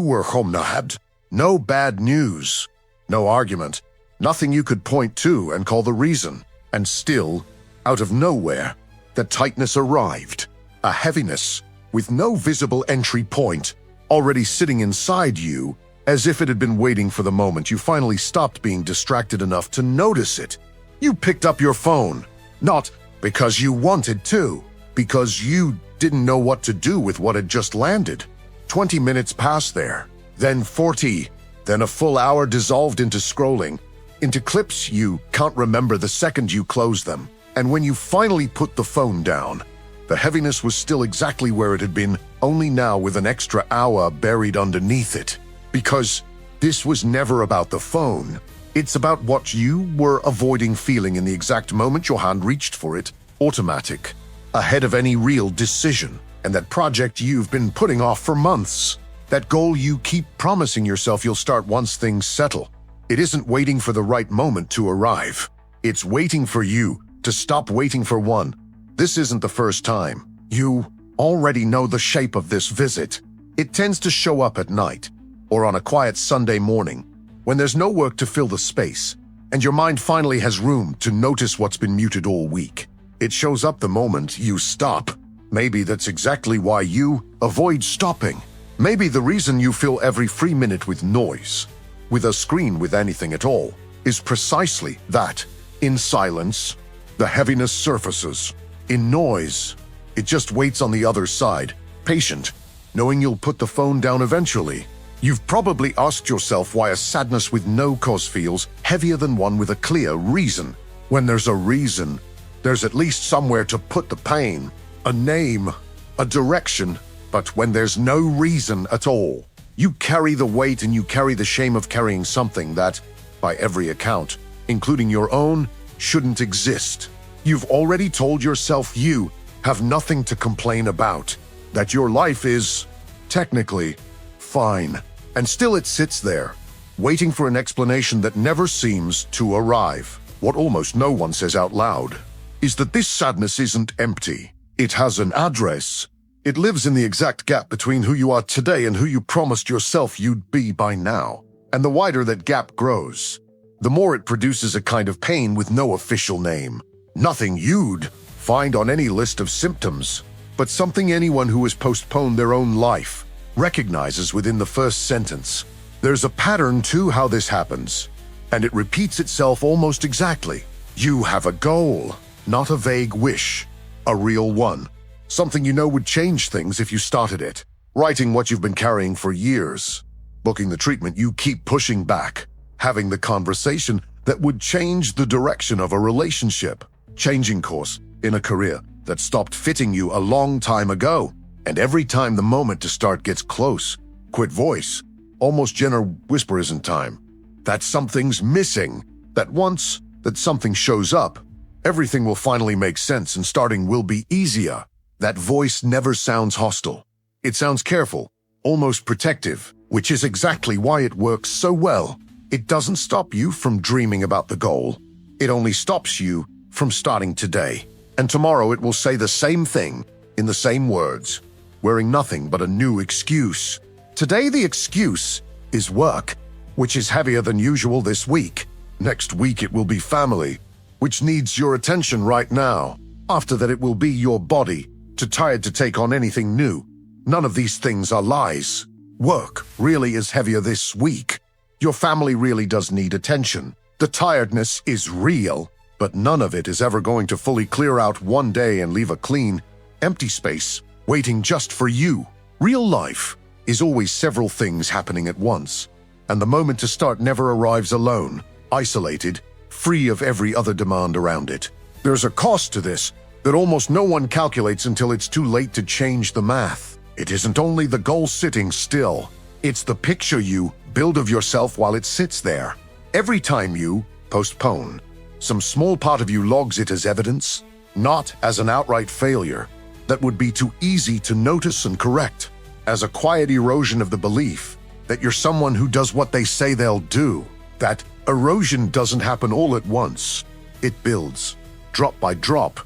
were homnahabed. No bad news, no argument, nothing you could point to and call the reason. And still, out of nowhere, the tightness arrived. A heaviness with no visible entry point, already sitting inside you, as if it had been waiting for the moment you finally stopped being distracted enough to notice it. You picked up your phone, not because you wanted to, because you didn't know what to do with what had just landed. 20 minutes passed there, then 40, then a full hour dissolved into scrolling, into clips you can't remember the second you closed them. And when you finally put the phone down, the heaviness was still exactly where it had been, only now with an extra hour buried underneath it. Because this was never about the phone. It's about what you were avoiding feeling in the exact moment your hand reached for it, automatic, ahead of any real decision. And that project you've been putting off for months. That goal you keep promising yourself you'll start once things settle. It isn't waiting for the right moment to arrive. It's waiting for you to stop waiting for one. This isn't the first time. You already know the shape of this visit. It tends to show up at night, or on a quiet Sunday morning, when there's no work to fill the space, and your mind finally has room to notice what's been muted all week. It shows up the moment you stop. Maybe that's exactly why you avoid stopping. Maybe the reason you fill every free minute with noise, with a screen, with anything at all, is precisely that. In silence, the heaviness surfaces. In noise, it just waits on the other side, patient, knowing you'll put the phone down eventually. You've probably asked yourself why a sadness with no cause feels heavier than one with a clear reason. When there's a reason, there's at least somewhere to put the pain, a name, a direction. But when there's no reason at all, you carry the weight and you carry the shame of carrying something that, by every account, including your own, shouldn't exist. You've already told yourself you have nothing to complain about, that your life is, technically, fine. And still it sits there, waiting for an explanation that never seems to arrive. What almost no one says out loud is that this sadness isn't empty. It has an address. It lives in the exact gap between who you are today and who you promised yourself you'd be by now. And the wider that gap grows, the more it produces a kind of pain with no official name. Nothing you'd find on any list of symptoms, but something anyone who has postponed their own life recognizes within the first sentence. There's a pattern to how this happens, and it repeats itself almost exactly. You have a goal, not a vague wish, a real one. Something you know would change things if you started it. Writing what you've been carrying for years. Booking the treatment you keep pushing back. Having the conversation that would change the direction of a relationship. Changing course in a career that stopped fitting you a long time ago. And every time the moment to start gets close, quit voice, almost gentle whisper isn't time. That something's missing. That once that something shows up, everything will finally make sense and starting will be easier. That voice never sounds hostile. It sounds careful, almost protective, which is exactly why it works so well. It doesn't stop you from dreaming about the goal. It only stops you from starting today. And tomorrow it will say the same thing in the same words, wearing nothing but a new excuse. Today the excuse is work, which is heavier than usual this week. Next week it will be family, which needs your attention right now. After that it will be your body, too tired to take on anything new. None of these things are lies. Work really is heavier this week. Your family really does need attention. The tiredness is real, but none of it is ever going to fully clear out one day and leave a clean, empty space waiting just for you. Real life is always several things happening at once, and the moment to start never arrives alone, isolated, free of every other demand around it. There's a cost to this that almost no one calculates until it's too late to change the math. It isn't only the goal sitting still, it's the picture you build of yourself while it sits there. Every time you postpone, some small part of you logs it as evidence, not as an outright failure that would be too easy to notice and correct, as a quiet erosion of the belief that you're someone who does what they say they'll do. That erosion doesn't happen all at once. It builds, drop by drop,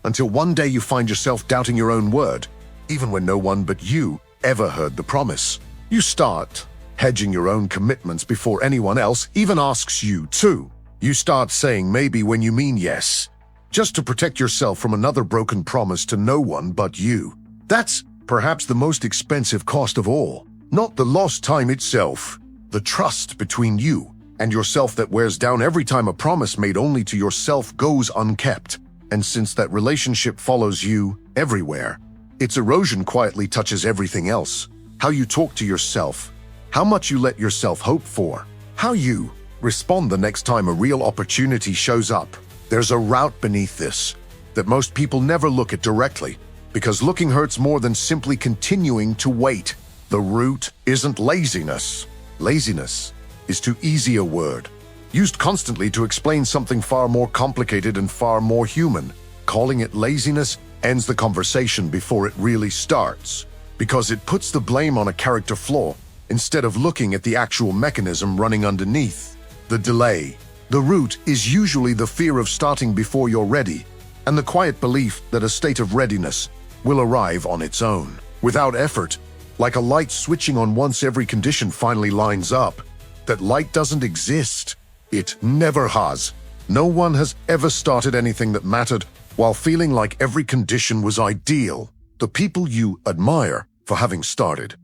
until one day you find yourself doubting your own word, even when no one but you ever heard the promise. You start hedging your own commitments before anyone else even asks you to. You start saying maybe when you mean yes, just to protect yourself from another broken promise to no one but you. That's perhaps the most expensive cost of all. Not the lost time itself, the trust between you and yourself that wears down every time a promise made only to yourself goes unkept. And since that relationship follows you everywhere, its erosion quietly touches everything else. How you talk to yourself, how much you let yourself hope for, how you respond the next time a real opportunity shows up. There's a route beneath this that most people never look at directly, because looking hurts more than simply continuing to wait. The root isn't laziness. Laziness is too easy a word, used constantly to explain something far more complicated and far more human. Calling it laziness ends the conversation before it really starts, because it puts the blame on a character flaw instead of looking at the actual mechanism running underneath. The delay. The root is usually the fear of starting before you're ready, and the quiet belief that a state of readiness will arrive on its own, without effort, like a light switching on once every condition finally lines up. That light doesn't exist. It never has. No one has ever started anything that mattered while feeling like every condition was ideal. The people you admire for having started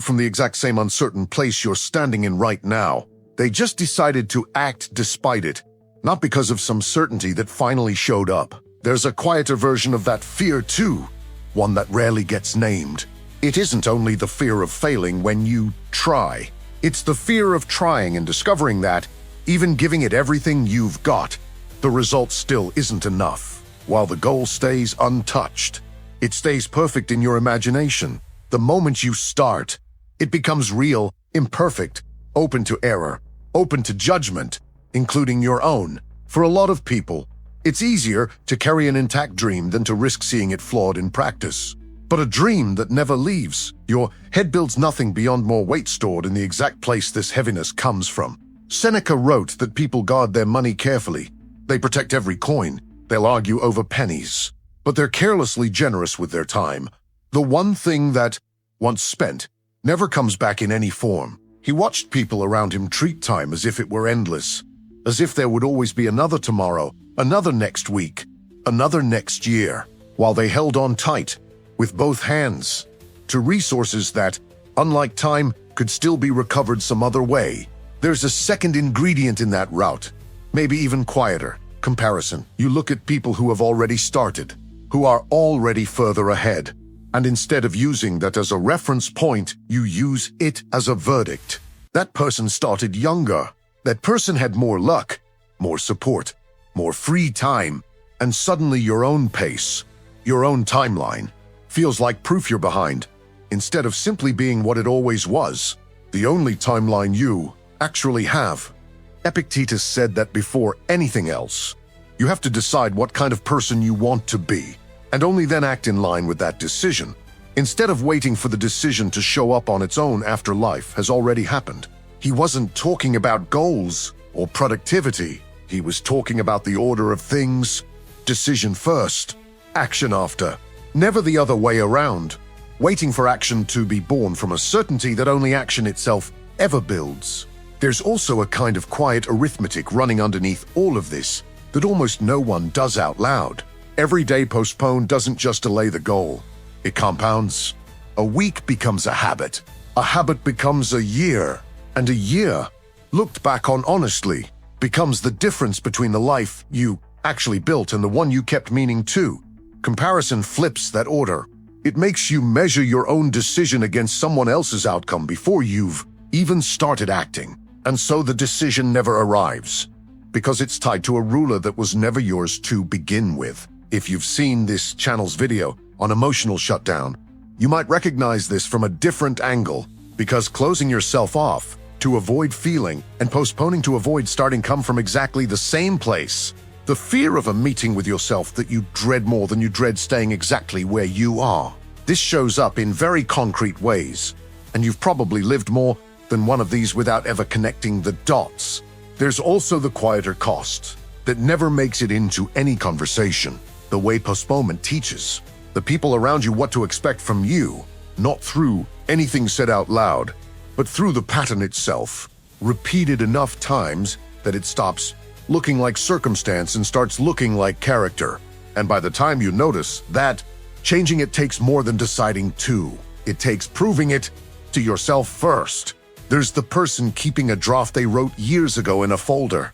from the exact same uncertain place you're standing in right now. They just decided to act despite it, not because of some certainty that finally showed up. There's a quieter version of that fear too, one that rarely gets named. It isn't only the fear of failing when you try. It's the fear of trying and discovering that, even giving it everything you've got, the result still isn't enough. While the goal stays untouched, it stays perfect in your imagination. The moment you start, it becomes real, imperfect, open to error, open to judgment, including your own. For a lot of people, it's easier to carry an intact dream than to risk seeing it flawed in practice. But a dream that never leaves your head builds nothing beyond more weight stored in the exact place this heaviness comes from. Seneca wrote that people guard their money carefully. They protect every coin. They'll argue over pennies. But they're carelessly generous with their time. The one thing that, once spent, never comes back in any form. He watched people around him treat time as if it were endless, as if there would always be another tomorrow, another next week, another next year, while they held on tight, with both hands, to resources that, unlike time, could still be recovered some other way. There's a second ingredient in that route, maybe even quieter: comparison. You look at people who have already started, who are already further ahead, and instead of using that as a reference point, you use it as a verdict. That person started younger. That person had more luck, more support, more free time, and suddenly your own pace, your own timeline, feels like proof you're behind, instead of simply being what it always was, the only timeline you actually have. Epictetus said that before anything else, you have to decide what kind of person you want to be, and only then act in line with that decision, instead of waiting for the decision to show up on its own after life has already happened. He wasn't talking about goals or productivity. He was talking about the order of things: decision first, action after, never the other way around, waiting for action to be born from a certainty that only action itself ever builds. There's also a kind of quiet arithmetic running underneath all of this that almost no one does out loud. Everyday postpone doesn't just delay the goal, it compounds. A week becomes a habit becomes a year, and a year, looked back on honestly, becomes the difference between the life you actually built and the one you kept meaning to. Comparison flips that order. It makes you measure your own decision against someone else's outcome before you've even started acting. And so the decision never arrives, because it's tied to a ruler that was never yours to begin with. If you've seen this channel's video on emotional shutdown, you might recognize this from a different angle, because closing yourself off to avoid feeling and postponing to avoid starting come from exactly the same place. The fear of a meeting with yourself that you dread more than you dread staying exactly where you are. This shows up in very concrete ways, and you've probably lived more than one of these without ever connecting the dots. There's also the quieter cost that never makes it into any conversation. The way postponement teaches the people around you what to expect from you, not through anything said out loud, but through the pattern itself, repeated enough times that it stops looking like circumstance and starts looking like character. And by the time you notice that, changing it takes more than deciding to. It takes proving it to yourself first. There's the person keeping a draft they wrote years ago in a folder,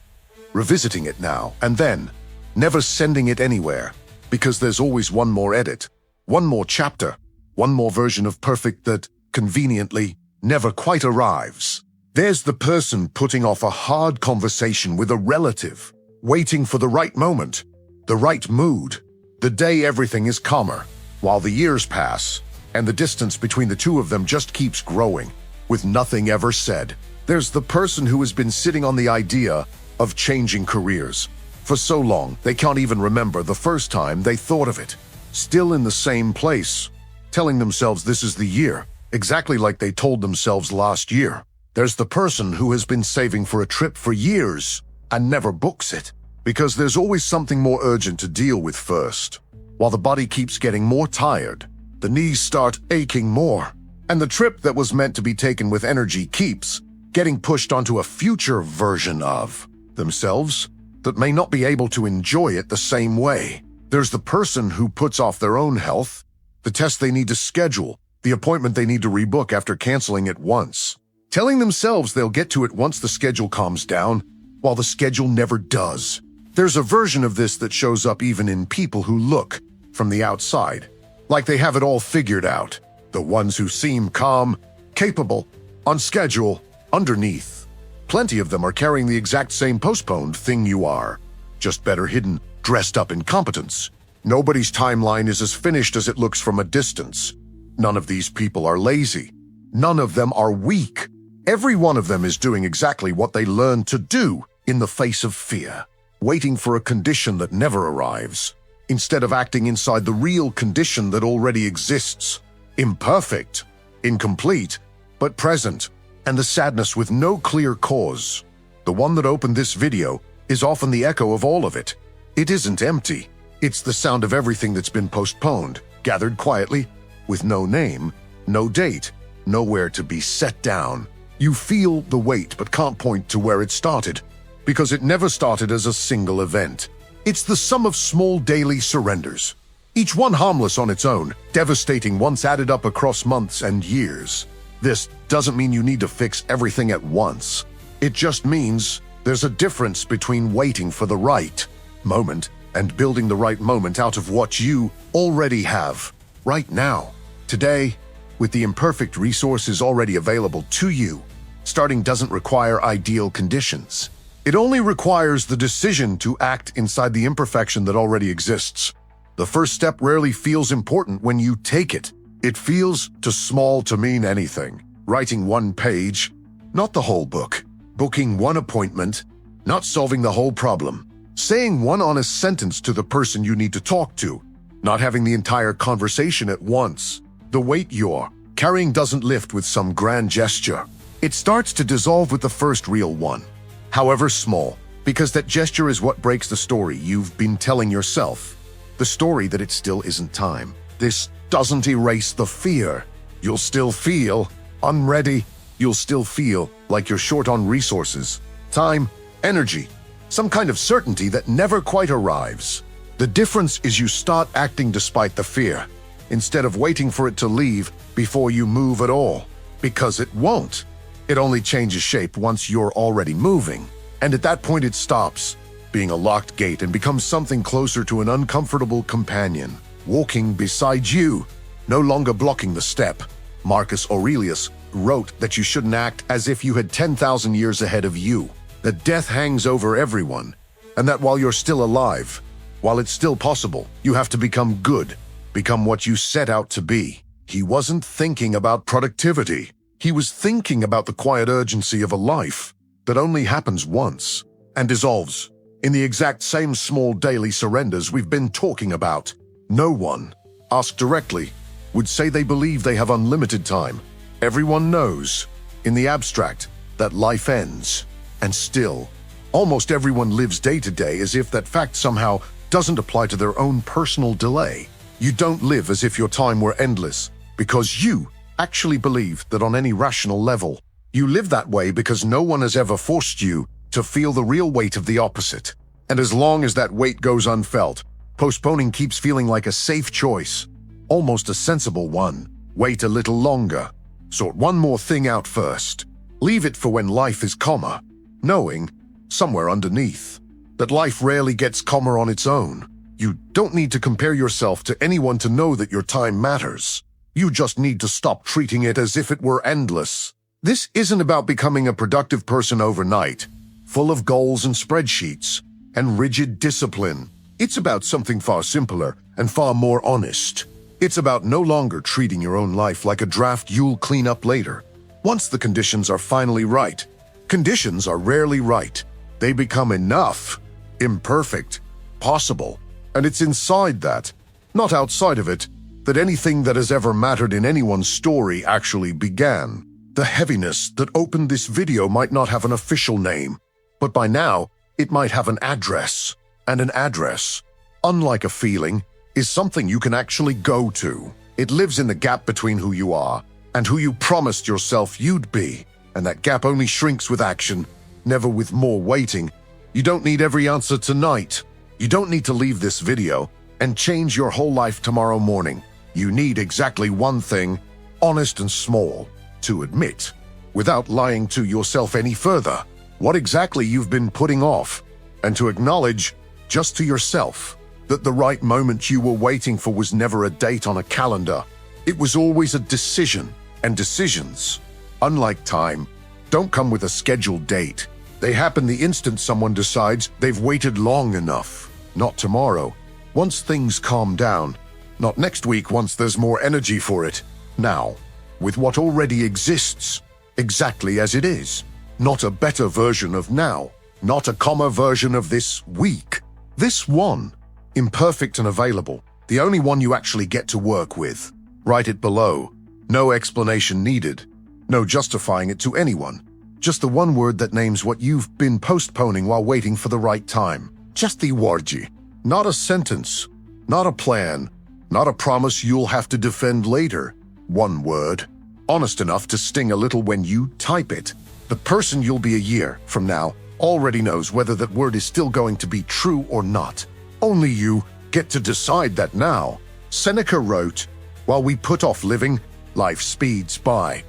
revisiting it now and then, never sending it anywhere, because there's always one more edit, one more chapter, one more version of perfect that, conveniently, never quite arrives. There's the person putting off a hard conversation with a relative, waiting for the right moment, the right mood, the day everything is calmer, while the years pass, and the distance between the two of them just keeps growing, with nothing ever said. There's the person who has been sitting on the idea of changing careers for so long they can't even remember the first time they thought of it. Still in the same place, telling themselves this is the year, exactly like they told themselves last year. There's the person who has been saving for a trip for years and never books it, because there's always something more urgent to deal with first. While the body keeps getting more tired, the knees start aching more, and the trip that was meant to be taken with energy keeps getting pushed onto a future version of themselves that may not be able to enjoy it the same way. There's the person who puts off their own health, the test they need to schedule, the appointment they need to rebook after canceling it once, telling themselves they'll get to it once the schedule calms down, while the schedule never does. There's a version of this that shows up even in people who look, from the outside, like they have it all figured out. The ones who seem calm, capable, on schedule, underneath. Plenty of them are carrying the exact same postponed thing you are, just better hidden, dressed up in competence. Nobody's timeline is as finished as it looks from a distance. None of these people are lazy. None of them are weak. Every one of them is doing exactly what they learned to do in the face of fear, waiting for a condition that never arrives, instead of acting inside the real condition that already exists. Imperfect, incomplete, but present, and the sadness with no clear cause. The one that opened this video is often the echo of all of it. It isn't empty. It's the sound of everything that's been postponed, gathered quietly, with no name, no date, nowhere to be set down. You feel the weight but can't point to where it started, because it never started as a single event. It's the sum of small daily surrenders, each one harmless on its own, devastating once added up across months and years. This doesn't mean you need to fix everything at once. It just means there's a difference between waiting for the right moment and building the right moment out of what you already have, right now, today, with the imperfect resources already available to you. Starting doesn't require ideal conditions. It only requires the decision to act inside the imperfection that already exists. The first step rarely feels important when you take it. It feels too small to mean anything. Writing one page, not the whole book. Booking one appointment, not solving the whole problem. Saying one honest sentence to the person you need to talk to, not having the entire conversation at once. The weight you're carrying doesn't lift with some grand gesture. It starts to dissolve with the first real one, however small, because that gesture is what breaks the story you've been telling yourself. The story that it still isn't time. This doesn't erase the fear. You'll still feel unready. You'll still feel like you're short on resources, time, energy, some kind of certainty that never quite arrives. The difference is you start acting despite the fear, instead of waiting for it to leave before you move at all. Because it won't. It only changes shape once you're already moving. And at that point it stops being a locked gate and becomes something closer to an uncomfortable companion, walking beside you, no longer blocking the step. Marcus Aurelius wrote that you shouldn't act as if you had 10,000 years ahead of you, that death hangs over everyone, and that while you're still alive, while it's still possible, you have to become good, become what you set out to be. He wasn't thinking about productivity. He was thinking about the quiet urgency of a life that only happens once and dissolves in the exact same small daily surrenders we've been talking about. No one, asked directly, would say they believe they have unlimited time. Everyone knows, in the abstract, that life ends. And still, almost everyone lives day to day as if that fact somehow doesn't apply to their own personal delay. You don't live as if your time were endless, because you actually believe that on any rational level, you live that way because no one has ever forced you to feel the real weight of the opposite. And as long as that weight goes unfelt, postponing keeps feeling like a safe choice, almost a sensible one. Wait a little longer. Sort one more thing out first. Leave it for when life is calmer, knowing, somewhere underneath, that life rarely gets calmer on its own. You don't need to compare yourself to anyone to know that your time matters. You just need to stop treating it as if it were endless. This isn't about becoming a productive person overnight, full of goals and spreadsheets and rigid discipline. It's about something far simpler and far more honest. It's about no longer treating your own life like a draft you'll clean up later. Once the conditions are finally right, conditions are rarely right. They become enough, imperfect, possible. And it's inside that, not outside of it, that anything that has ever mattered in anyone's story actually began. The heaviness that opened this video might not have an official name, but by now, it might have an address. And an address, unlike a feeling, is something you can actually go to. It lives in the gap between who you are and who you promised yourself you'd be. And that gap only shrinks with action, never with more waiting. You don't need every answer tonight. You don't need to leave this video and change your whole life tomorrow morning. You need exactly one thing, honest and small, to admit, without lying to yourself any further, what exactly you've been putting off, and to acknowledge, just to yourself, that the right moment you were waiting for was never a date on a calendar. It was always a decision, and decisions, unlike time, don't come with a scheduled date. They happen the instant someone decides they've waited long enough. Not tomorrow, once things calm down. Not next week once there's more energy for it. Now, with what already exists, exactly as it is. Not a better version of now. Not a calmer version of this week. This one, imperfect and available. The only one you actually get to work with. Write it below. No explanation needed. No justifying it to anyone. Just the one word that names what you've been postponing while waiting for the right time. Just the wordji. Not a sentence. Not a plan. Not a promise you'll have to defend later. One word. Honest enough to sting a little when you type it. The person you'll be a year from now already knows whether that word is still going to be true or not. Only you get to decide that now. Seneca wrote, "While we put off living, life speeds by."